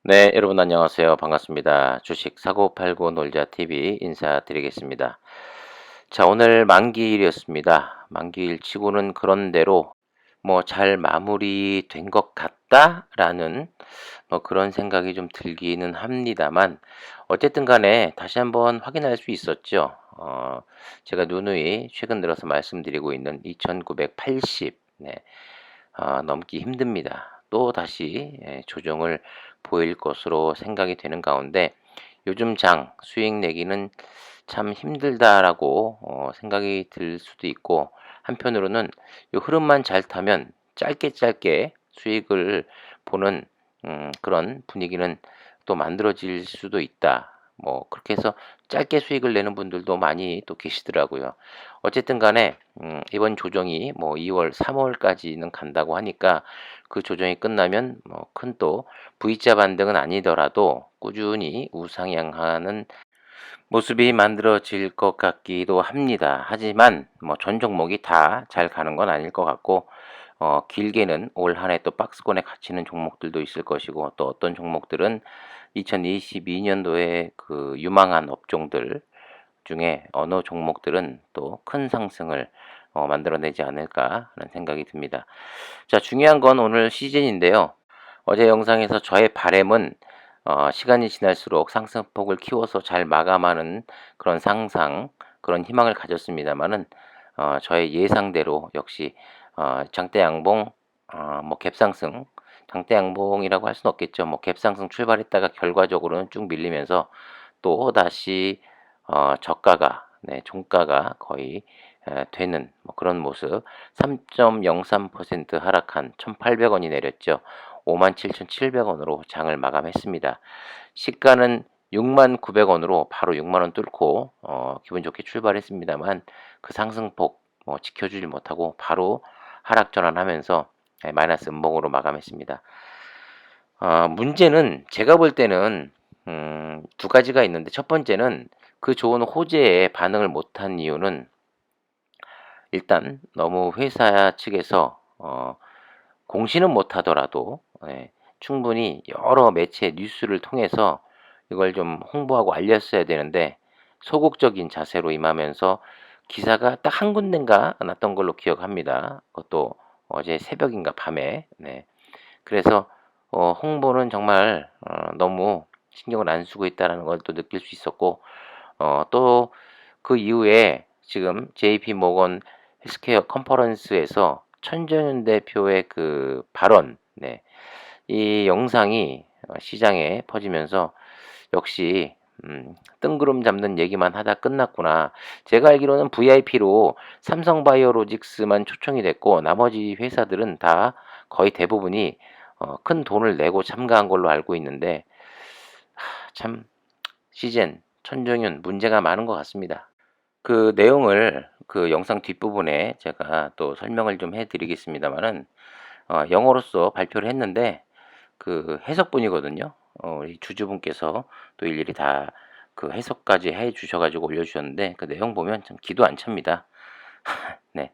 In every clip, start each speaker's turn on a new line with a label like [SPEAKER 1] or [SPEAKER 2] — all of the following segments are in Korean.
[SPEAKER 1] 네, 여러분 안녕하세요. 반갑습니다. 주식 사고 팔고 놀자 TV 인사드리겠습니다. 자, 오늘 만기일이었습니다. 만기일 치고는 그런대로 뭐 잘 마무리된 것 같다라는 뭐 그런 생각이 좀 들기는 합니다만 어쨌든 간에 다시 한번 확인할 수 있었죠. 제가 누누이 최근 들어서 말씀드리고 있는 2980 네. 넘기 힘듭니다. 또다시 조정을 보일 것으로 생각이 되는 가운데 요즘 장 수익 내기는 참 힘들다라고 생각이 들 수도 있고, 한편으로는 요 흐름만 잘 타면 짧게 짧게 수익을 보는 그런 분위기는 또 만들어질 수도 있다. 뭐 그렇게 해서 짧게 수익을 내는 분들도 많이 또 계시더라고요. 어쨌든 간에 이번 조정이 뭐 2월, 3월까지는 간다고 하니까 그 조정이 끝나면 뭐 큰 또 V자 반등은 아니더라도 꾸준히 우상향하는 모습이 만들어질 것 같기도 합니다. 하지만 뭐 전 종목이 다 잘 가는 건 아닐 것 같고, 길게는 올 한 해 또 박스권에 갇히는 종목들도 있을 것이고, 또 어떤 종목들은 2022년도에 그 유망한 업종들 중에 어느 종목들은 또 큰 상승을 만들어내지 않을까 하는 생각이 듭니다. 자, 중요한 건 오늘 시즌인데요. 어제 영상에서 저의 바램은 시간이 지날수록 상승폭을 키워서 잘 마감하는 그런 상상, 그런 희망을 가졌습니다만은 저의 예상대로 역시 장대 양봉, 뭐 갭상승, 장대 양봉이라고 할 수는 없겠죠. 뭐 갭상승 출발했다가 결과적으로는 쭉 밀리면서 또 다시 저가가, 네, 종가가 거의 되는 뭐 그런 모습. 3.03% 하락한 1,800원이 내렸죠. 57,700원으로 장을 마감했습니다. 시가는 69,900원으로 바로 6만원 뚫고 기분 좋게 출발했습니다만 그 상승폭 지켜주지 못하고 바로 하락 전환하면서 마이너스 음봉으로 마감했습니다. 문제는 제가 볼 때는 두 가지가 있는데, 첫 번째는 그 좋은 호재에 반응을 못한 이유는 일단 너무 회사 측에서 공시는 못하더라도 충분히 여러 매체 뉴스를 통해서 이걸 좀 홍보하고 알렸어야 되는데 소극적인 자세로 임하면서 기사가 딱 한 군데인가 났던 걸로 기억합니다. 그것도 어제 새벽인가 밤에. 네. 그래서 홍보는 정말 너무 신경을 안 쓰고 있다는 걸 또 느낄 수 있었고, 또 그 이후에 지금 JP 모건 헬스케어 컨퍼런스에서 천정윤 대표의 그 발언, 네, 이 영상이 시장에 퍼지면서 역시 뜬구름 잡는 얘기만 하다 끝났구나. 제가 알기로는 VIP로 삼성바이오로직스만 초청이 됐고 나머지 회사들은 다 거의 대부분이 큰 돈을 내고 참가한 걸로 알고 있는데, 참 시젠, 천정윤 문제가 많은 것 같습니다. 그 내용을 그 영상 뒷부분에 제가 또 설명을 좀 해드리겠습니다만은 영어로서 발표를 했는데 그 해석본이거든요. 우리 주주분께서 또 일일이 다 그 해석까지 해 주셔가지고 올려주셨는데 그 내용 보면 참 기도 안 찹니다. 네,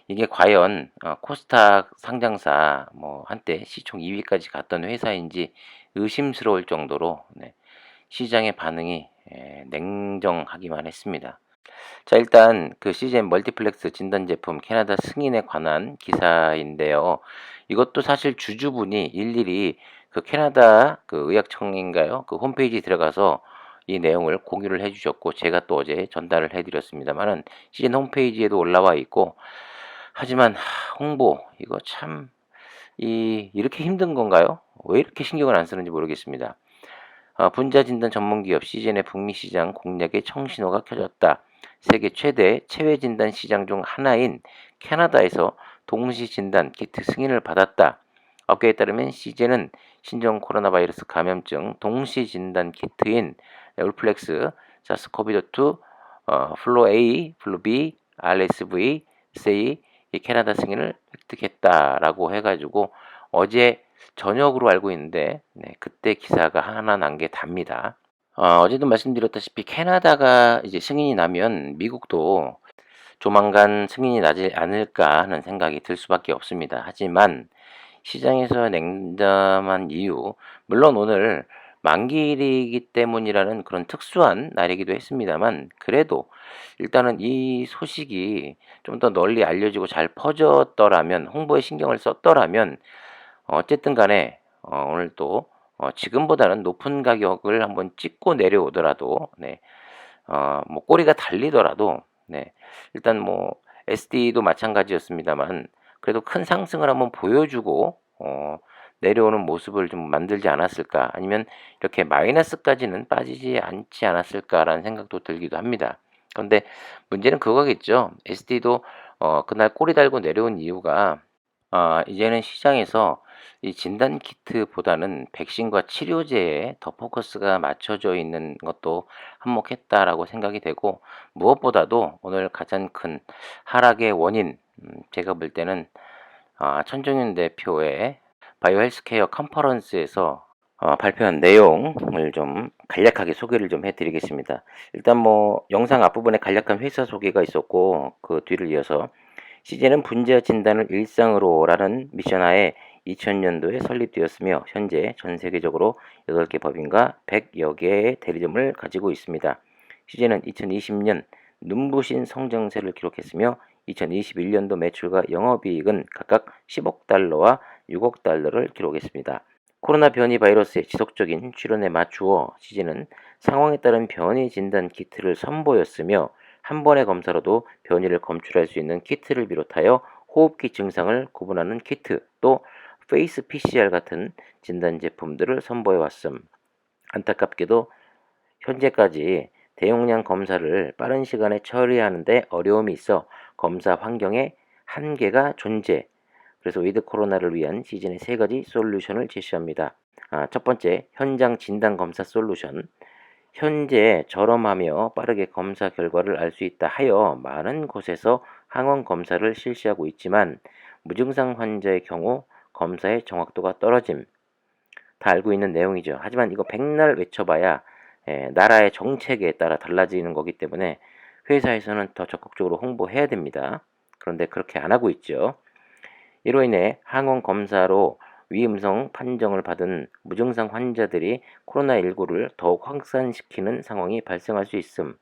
[SPEAKER 1] 이게 과연 코스닥 상장사 뭐 한때 시총 2위까지 갔던 회사인지 의심스러울 정도로, 네, 시장의 반응이 냉정하기만 했습니다. 자, 일단 그 CGM 멀티플렉스 진단 제품 캐나다 승인에 관한 기사인데요. 이것도 사실 주주분이 일일이 그 캐나다 그 의약청인가요? 그 홈페이지 들어가서 이 내용을 공유를 해 주셨고 제가 또 어제 전달을 해 드렸습니다만은 CGN 홈페이지에도 올라와 있고, 하지만 홍보 이거 참 이렇게 힘든 건가요? 왜 이렇게 신경을 안 쓰는지 모르겠습니다. 분자 진단 전문 기업 CGN의 북미 시장 공략에 청신호가 켜졌다. 세계 최대 체외 진단 시장 중 하나인 캐나다에서 동시 진단 키트 승인을 받았다. 업계에 따르면 CGN은 신종 코로나 바이러스 감염증 동시 진단 키트인 올플렉스, 사스코비드2, 플로 A, 플로 B, RSV, SAE 이 캐나다 승인을 획득했다라고 해가지고 어제 저녁으로 알고 있는데, 네, 그때 기사가 하나 난 게 답니다. 어제도 말씀드렸다시피 캐나다가 이제 승인이 나면 미국도 조만간 승인이 나지 않을까 하는 생각이 들 수밖에 없습니다. 하지만 시장에서 냉담한 이유, 물론 오늘 만기이기 때문이라는 그런 특수한 날이기도 했습니다만, 그래도 일단은 이 소식이 좀 더 널리 알려지고 잘 퍼졌더라면, 홍보에 신경을 썼더라면, 어쨌든 간에 오늘 또 지금보다는 높은 가격을 한번 찍고 내려오더라도, 네, 뭐 꼬리가 달리더라도, 네, 일단 뭐 SD도 마찬가지였습니다만, 그래도 큰 상승을 한번 보여주고 내려오는 모습을 좀 만들지 않았을까, 아니면 이렇게 마이너스까지는 빠지지 않지 않았을까라는 생각도 들기도 합니다. 그런데 문제는 그거겠죠. SD도 그날 꼬리 달고 내려온 이유가, 이제는 시장에서 이 진단 키트보다는 백신과 치료제에 더 포커스가 맞춰져 있는 것도 한몫했다라고 생각이 되고, 무엇보다도 오늘 가장 큰 하락의 원인, 제가 볼 때는 천정윤 대표의 바이오 헬스케어 컨퍼런스에서 발표한 내용을 좀 간략하게 소개를 좀 해드리겠습니다. 일단 뭐 영상 앞부분에 간략한 회사 소개가 있었고, 그 뒤를 이어서 CJ는 분자 진단을 일상으로라는 미션하에 2000년도에 설립되었으며 현재 전 세계적으로 8개 법인과 100여 개의 대리점을 가지고 있습니다. CJ는 2020년 눈부신 성장세를 기록했으며 2021년도 매출과 영업이익은 각각 10억 달러와 6억 달러를 기록했습니다. 코로나 변이 바이러스의 지속적인 출현에 맞추어 CJ는 상황에 따른 변이 진단 키트를 선보였으며, 한 번의 검사로도 변이를 검출할 수 있는 키트를 비롯하여 호흡기 증상을 구분하는 키트, 또 페이스 PCR 같은 진단 제품들을 선보여 왔음. 안타깝게도 현재까지 대용량 검사를 빠른 시간에 처리하는데 어려움이 있어 검사 환경에 한계가 존재. 그래서 위드 코로나를 위한 시즌의 3가지 솔루션을 제시합니다. 첫 번째, 현장 진단 검사 솔루션. 현재 저렴하며 빠르게 검사 결과를 알 수 있다 하여 많은 곳에서 항원 검사를 실시하고 있지만, 무증상 환자의 경우 검사의 정확도가 떨어짐. 다 알고 있는 내용이죠. 하지만 이거 백날 외쳐봐야 나라의 정책에 따라 달라지는 거기 때문에 회사에서는 더 적극적으로 홍보해야 됩니다. 그런데 그렇게 안 하고 있죠. 이로 인해 항원 검사로 위음성 판정을 받은 무증상 환자들이 코로나19를 더욱 확산시키는 상황이 발생할 수 있음.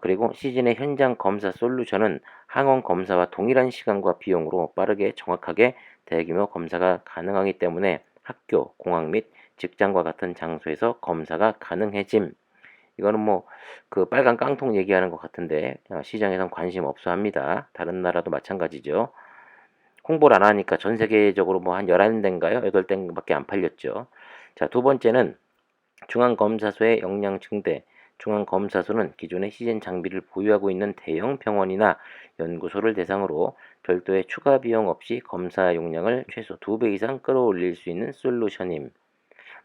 [SPEAKER 1] 그리고 시즌의 현장 검사 솔루션은 항원 검사와 동일한 시간과 비용으로 빠르게 정확하게 대규모 검사가 가능하기 때문에 학교, 공항 및 직장과 같은 장소에서 검사가 가능해짐. 이거는 뭐 그 빨간 깡통 얘기하는 것 같은데 시장에선 관심 없어 합니다. 다른 나라도 마찬가지죠. 홍보를 안 하니까 전 세계적으로 뭐 한 11대인가요? 8대밖에 안 팔렸죠. 자, 두 번째는 중앙검사소의 역량 증대. 중앙검사소는 기존의 시젠 장비를 보유하고 있는 대형 병원이나 연구소를 대상으로 별도의 추가 비용 없이 검사 용량을 최소 2배 이상 끌어올릴 수 있는 솔루션임.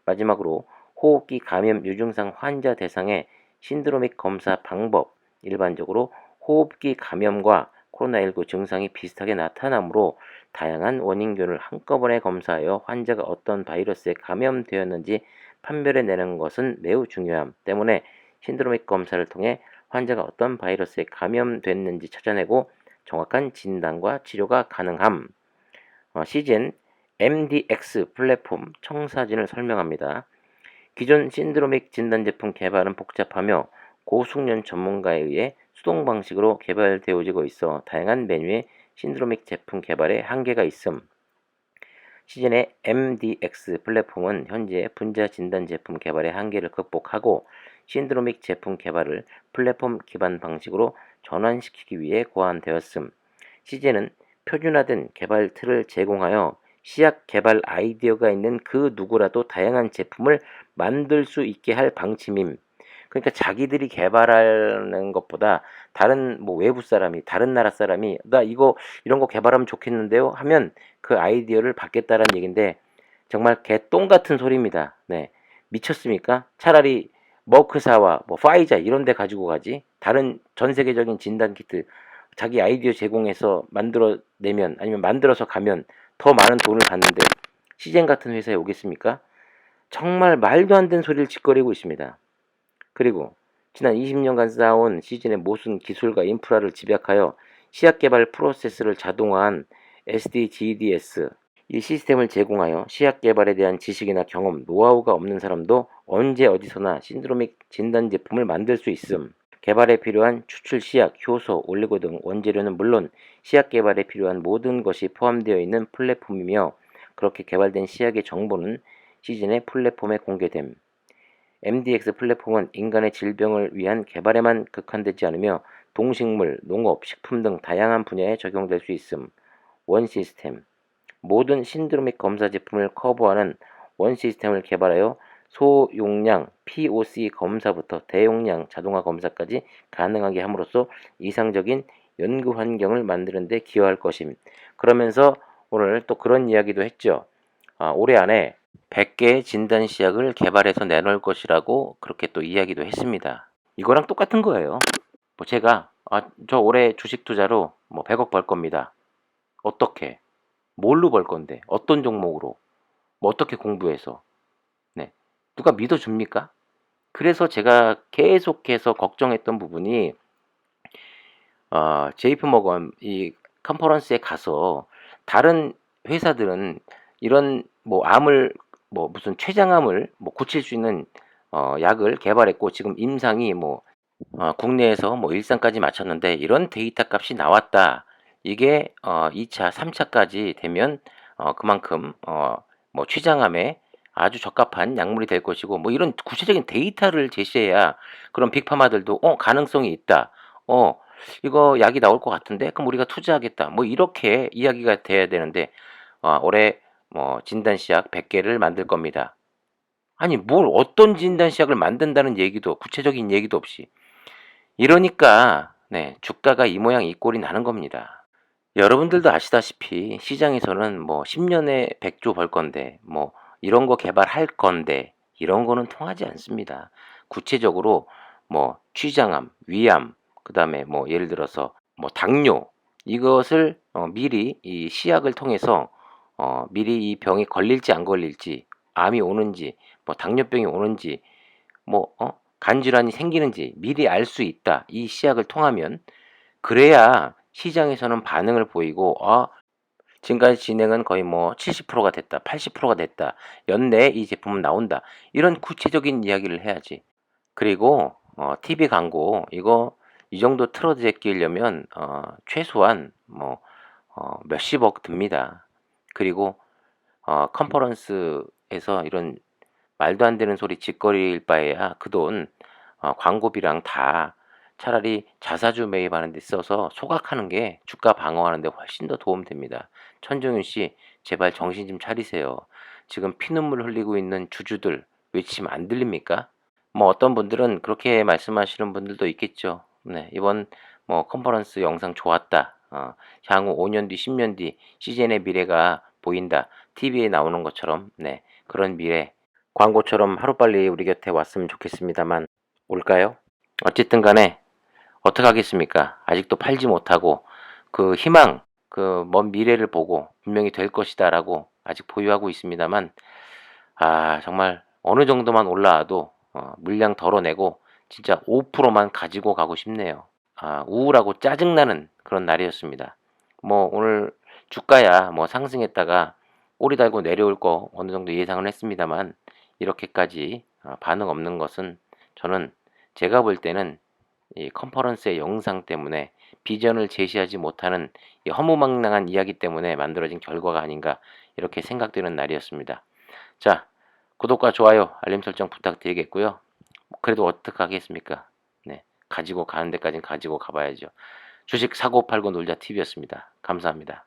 [SPEAKER 1] 마지막으로 호흡기 감염 유증상 환자 대상의 신드로믹 검사 방법. 일반적으로 호흡기 감염과 코로나19 증상이 비슷하게 나타나므로 다양한 원인균을 한꺼번에 검사하여 환자가 어떤 바이러스에 감염되었는지 판별해내는 것은 매우 중요함 때문에 신드로믹 검사를 통해 환자가 어떤 바이러스에 감염됐는지 찾아내고 정확한 진단과 치료가 가능함. 시즌 MDX 플랫폼 청사진을 설명합니다. 기존 신드로믹 진단 제품 개발은 복잡하며 고숙련 전문가에 의해 수동 방식으로 개발되어지고 있어 다양한 메뉴의 신드로믹 제품 개발에 한계가 있음. 시즌의 MDX 플랫폼은 현재 분자 진단 제품 개발의 한계를 극복하고 신드로믹 제품 개발을 플랫폼 기반 방식으로 전환시키기 위해 고안되었음. 시즌은 표준화된 개발 틀을 제공하여 시약 개발 아이디어가 있는 그 누구라도 다양한 제품을 만들 수 있게 할 방침임. 그러니까 자기들이 개발하는 것보다 다른 뭐 외부 사람이, 다른 나라 사람이 나 이거 이런 거 개발하면 좋겠는데요 하면 그 아이디어를 받겠다라는 얘기인데, 정말 개똥 같은 소리입니다. 네, 미쳤습니까? 차라리 머크사와 뭐 파이자 이런 데 가지고 가지, 다른 전 세계적인 진단 키트 자기 아이디어 제공해서 만들어내면, 아니면 만들어서 가면 더 많은 돈을 받는데 시젠 같은 회사에 오겠습니까? 정말 말도 안 되는 소리를 짓거리고 있습니다. 그리고 지난 20년간 쌓아온 시즌의 모순 기술과 인프라를 집약하여 시약 개발 프로세스를 자동화한 SDGDS, 이 시스템을 제공하여 시약 개발에 대한 지식이나 경험, 노하우가 없는 사람도 언제 어디서나 신드로믹 진단 제품을 만들 수 있음. 개발에 필요한 추출 시약, 효소, 올리고 등 원재료는 물론 시약 개발에 필요한 모든 것이 포함되어 있는 플랫폼이며, 그렇게 개발된 시약의 정보는 시즌의 플랫폼에 공개됨. MDX 플랫폼은 인간의 질병을 위한 개발에만 국한되지 않으며 동식물, 농업, 식품 등 다양한 분야에 적용될 수 있음. 원 시스템. 모든 신드로믹 검사 제품을 커버하는 원 시스템을 개발하여 소용량 POC 검사부터 대용량 자동화 검사까지 가능하게 함으로써 이상적인 연구 환경을 만드는 데 기여할 것임. 그러면서 오늘 또 그런 이야기도 했죠. 올해 안에 100개의 진단 시약을 개발해서 내놓을 것이라고 그렇게 또 이야기도 했습니다. 이거랑 똑같은 거예요. 뭐 제가 저 올해 주식 투자로 뭐 100억 벌 겁니다. 어떻게? 뭘로 벌 건데? 어떤 종목으로? 뭐 어떻게 공부해서? 네. 누가 믿어줍니까? 그래서 제가 계속해서 걱정했던 부분이, JP 모건 이 컨퍼런스에 가서 다른 회사들은 이런 뭐 암을 뭐 무슨 췌장암을 뭐 고칠 수 있는 약을 개발했고 지금 임상이 뭐 국내에서 뭐 1상까지 마쳤는데 이런 데이터 값이 나왔다. 이게 2차, 3차까지 되면 그만큼 뭐 췌장암에 아주 적합한 약물이 될 것이고, 뭐 이런 구체적인 데이터를 제시해야 그런 빅파마들도 가능성이 있다. 어 이거 약이 나올 것 같은데 그럼 우리가 투자하겠다. 뭐 이렇게 이야기가 돼야 되는데 올해 뭐 진단시약 100개를 만들 겁니다. 아니 뭘 어떤 진단시약을 만든다는 얘기도 구체적인 얘기도 없이, 이러니까 네, 주가가 이 모양 이 꼴이 나는 겁니다. 여러분들도 아시다시피 시장에서는 뭐 10년에 100조 벌 건데 뭐 이런 거 개발할 건데 이런 거는 통하지 않습니다. 구체적으로 뭐 취장암, 위암, 그다음에 뭐 예를 들어서 뭐 당뇨, 이것을 미리 이 시약을 통해서 미리 이 병이 걸릴지 안 걸릴지, 암이 오는지 뭐 당뇨병이 오는지 뭐 간질환이 생기는지 미리 알 수 있다. 이 시약을 통하면. 그래야 시장에서는 반응을 보이고 지금까지 진행은 거의 뭐 70%가 됐다, 80%가 됐다, 연내에 이 제품은 나온다, 이런 구체적인 이야기를 해야지. 그리고 TV 광고 이거 이 정도 틀어제끼려면 최소한 뭐 몇십억 듭니다. 그리고 컨퍼런스에서 이런 말도 안 되는 소리 짓거릴 바에야 그 돈 광고비랑 다 차라리 자사주 매입하는 데 써서 소각하는 게 주가 방어하는 데 훨씬 더 도움됩니다. 천정윤 씨, 제발 정신 좀 차리세요. 지금 피눈물 흘리고 있는 주주들 외치면 안 들립니까? 뭐 어떤 분들은 그렇게 말씀하시는 분들도 있겠죠. 네, 이번 뭐 컨퍼런스 영상 좋았다. 향후 5년 뒤, 10년 뒤 시즌의 미래가 보인다. TV에 나오는 것처럼, 네, 그런 미래 광고처럼 하루빨리 우리 곁에 왔으면 좋겠습니다만, 올까요? 어쨌든 간에 어떡하겠습니까? 아직도 팔지 못하고 그 희망, 그 먼 미래를 보고 분명히 될 것이다라고 아직 보유하고 있습니다만, 정말 어느 정도만 올라와도 물량 덜어내고 진짜 5%만 가지고 가고 싶네요. 우울하고 짜증나는 그런 날이었습니다. 뭐 오늘 주가야 뭐 상승했다가 꼬리 달고 내려올 거 어느 정도 예상을 했습니다만, 이렇게까지 반응 없는 것은 저는 제가 볼 때는 이 컨퍼런스의 영상 때문에 비전을 제시하지 못하는 이 허무맹랑한 이야기 때문에 만들어진 결과가 아닌가, 이렇게 생각되는 날이었습니다. 자, 구독과 좋아요, 알림 설정 부탁드리겠고요. 그래도 어떡하겠습니까? 네, 가지고 가는 데까지는 가지고 가봐야죠. 주식 사고 팔고 놀자 TV였습니다. 감사합니다.